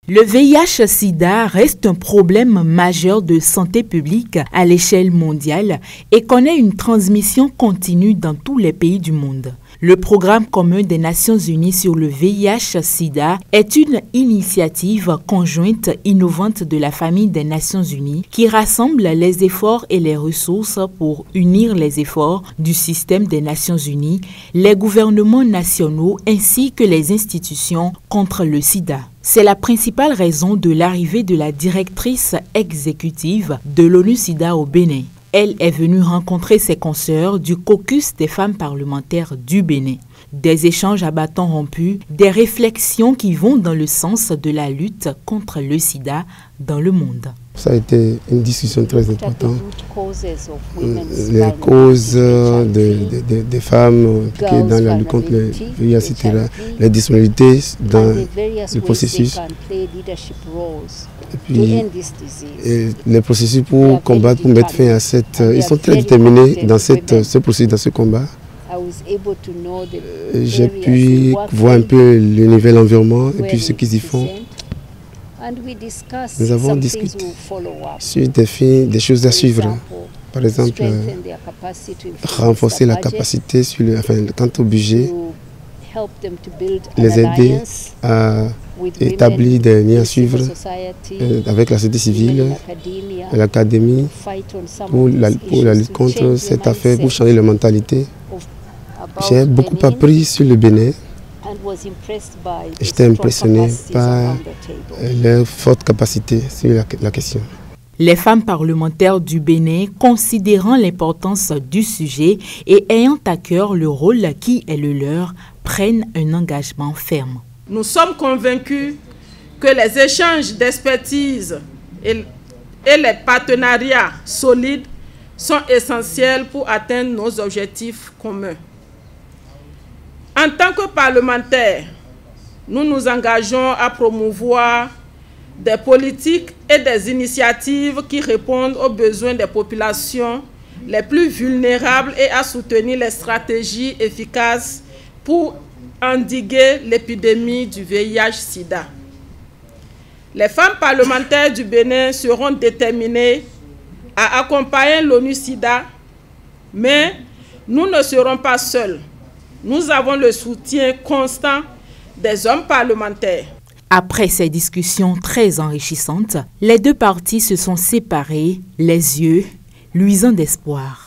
Le VIH-Sida reste un problème majeur de santé publique à l'échelle mondiale et connaît une transmission continue dans tous les pays du monde. Le Programme commun des Nations Unies sur le VIH-Sida est une initiative conjointe innovante de la famille des Nations Unies qui rassemble les efforts et les ressources pour unir les efforts du système des Nations Unies, les gouvernements nationaux ainsi que les institutions contre le sida. C'est la principale raison de l'arrivée de la directrice exécutive de l'ONU-SIDA au Bénin. Elle est venue rencontrer ses consoeurs du caucus des femmes parlementaires du Bénin. Des échanges à bâtons rompus, des réflexions qui vont dans le sens de la lutte contre le sida dans le monde. Ça a été une discussion très importante. Les causes des femmes impliquées dans la lutte contre le VIH, etc. Les disponibilités dans le processus. Et puis, les processus pour combattre, pour mettre fin à cette... Ils sont très déterminés dans ce processus, dans ce combat. J'ai pu voir un peu le nouvel environnement et puis ce qu'ils y font. Nous avons discuté sur des choses à suivre. Par exemple, renforcer la capacité quant au budget, les aider à établir des liens à suivre avec la société civile, l'académie, pour la lutte contre cette affaire, pour changer la mentalité. J'ai beaucoup appris sur le Bénin. J'étais impressionné par leur forte capacité sur la question. Les femmes parlementaires du Bénin, considérant l'importance du sujet et ayant à cœur le rôle qui est le leur, prennent un engagement ferme. Nous sommes convaincus que les échanges d'expertise et les partenariats solides sont essentiels pour atteindre nos objectifs communs. En tant que parlementaires, nous nous engageons à promouvoir des politiques et des initiatives qui répondent aux besoins des populations les plus vulnérables et à soutenir les stratégies efficaces pour endiguer l'épidémie du VIH-Sida. Les femmes parlementaires du Bénin seront déterminées à accompagner l'ONU-SIDA, mais nous ne serons pas seuls. Nous avons le soutien constant des hommes parlementaires. Après ces discussions très enrichissantes, les deux parties se sont séparées, les yeux luisants d'espoir.